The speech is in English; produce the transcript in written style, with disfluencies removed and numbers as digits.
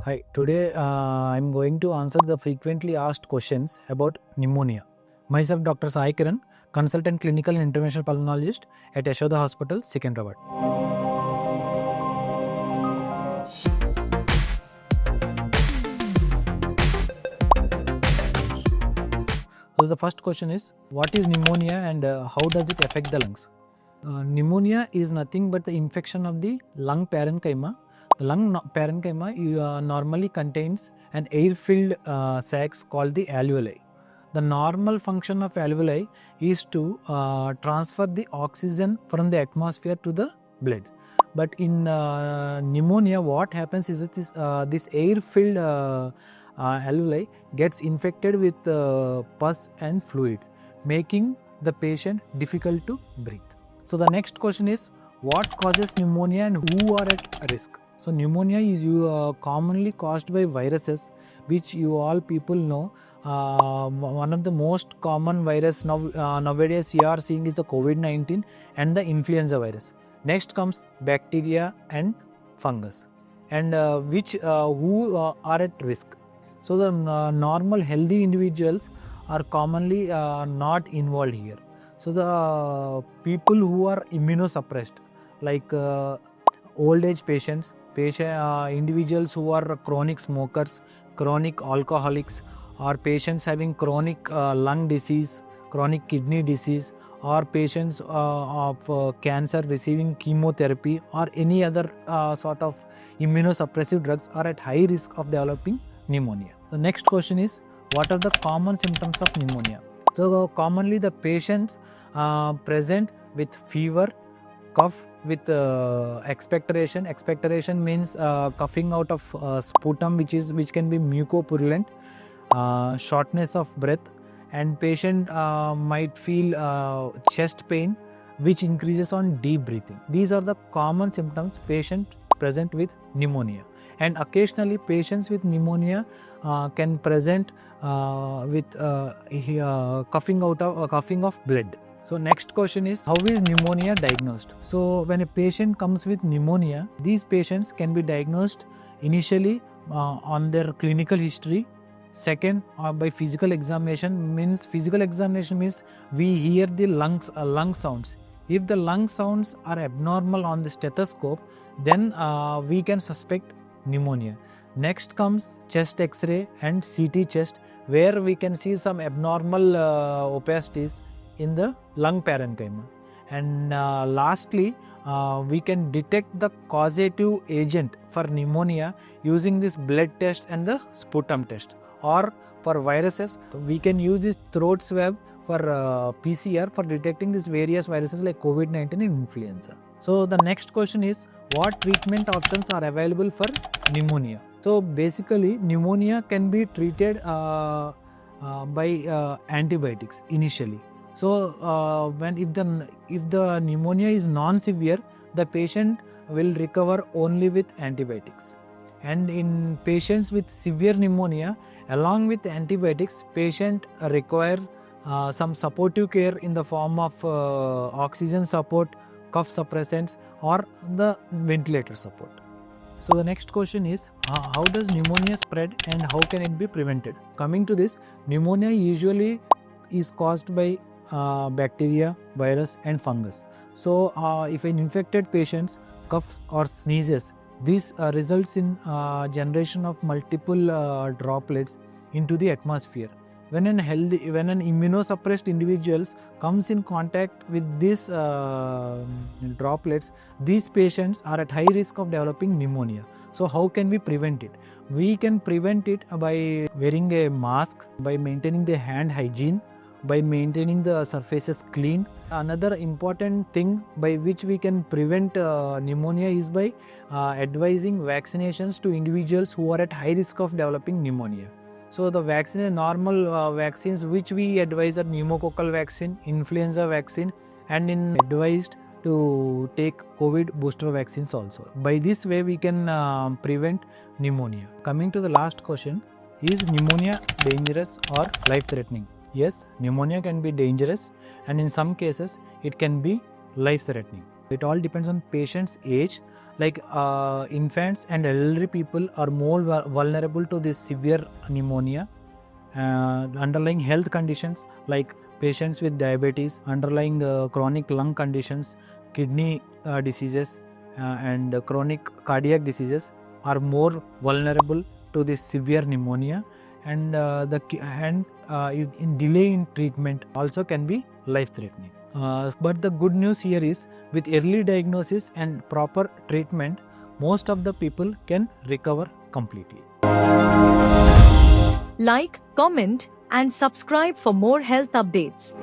Hi, today I'm going to answer the frequently asked questions about pneumonia. Myself, Dr. Sai Kiran, consultant clinical interventional pulmonologist at Yashoda Hospitals, Secunderabad. So the first question is, what is pneumonia and how does it affect the lungs? Pneumonia is nothing but the infection of the lung parenchyma. The lung parenchyma normally contains an air-filled sacs called the alveoli. The normal function of alveoli is to transfer the oxygen from the atmosphere to the blood. But in pneumonia, what happens is that this air-filled alveoli gets infected with pus and fluid, making the patient difficult to breathe. So the next question is, what causes pneumonia and who are at risk? So pneumonia is commonly caused by viruses, which you all people know. One of the most common virus nowadays we are seeing is the COVID-19 and the influenza virus. Next comes bacteria and fungus, and who are at risk. So the normal healthy individuals are commonly not involved here. So the people who are immunosuppressed, like old age patients, individuals who are chronic smokers, chronic alcoholics, or patients having chronic lung disease, chronic kidney disease, or patients of cancer receiving chemotherapy or any other sort of immunosuppressive drugs are at high risk of developing pneumonia. The next question is, what are the common symptoms of pneumonia? So commonly the patients present with fever, cough with expectoration. Expectoration means coughing out of sputum, which can be mucopurulent, shortness of breath, and patient might feel chest pain, which increases on deep breathing. These are the common symptoms patient present with pneumonia. And occasionally patients with pneumonia can present with coughing of blood. So next question is, how is pneumonia diagnosed? So when a patient comes with pneumonia, these patients can be diagnosed initially on their clinical history. Second, by physical examination. Physical examination means we hear the lung sounds. If the lung sounds are abnormal on the stethoscope, then we can suspect pneumonia. Next comes chest X-ray and CT chest, where we can see some abnormal opacities in the lung parenchyma. And lastly, we can detect the causative agent for pneumonia using this blood test and the sputum test. Or for viruses, we can use this throat swab for PCR for detecting these various viruses like COVID-19 and influenza. So the next question is, what treatment options are available for pneumonia? So basically, pneumonia can be treated by antibiotics initially. So if the pneumonia is non-severe, the patient will recover only with antibiotics. And in patients with severe pneumonia, along with antibiotics, patient require some supportive care in the form of oxygen support, cough suppressants, or the ventilator support. So the next question is, how does pneumonia spread and how can it be prevented? Coming to this, pneumonia usually is caused by bacteria, virus, and fungus. So if an infected patient coughs or sneezes, this results in generation of multiple droplets into the atmosphere. When an immunosuppressed individual comes in contact with these droplets, these patients are at high risk of developing pneumonia. So how can we prevent it? We can prevent it by wearing a mask, by maintaining the hand hygiene, by maintaining the surfaces clean. Another important thing by which we can prevent pneumonia is by advising vaccinations to individuals who are at high risk of developing pneumonia. So the normal vaccines which we advise are pneumococcal vaccine, influenza vaccine, and advised to take COVID booster vaccines also. By this way we can prevent pneumonia. Coming to the last question, is pneumonia dangerous or life-threatening? Yes, pneumonia can be dangerous, and in some cases it can be life-threatening. It all depends on patient's age. Like infants and elderly people are more vulnerable to this severe pneumonia. Underlying health conditions like patients with diabetes, underlying chronic lung conditions, kidney diseases, and chronic cardiac diseases are more vulnerable to this severe pneumonia, and in delay in treatment also can be life threatening. But the good news here is, with early diagnosis and proper treatment, most of the people can recover completely. Like, comment, and subscribe for more health updates.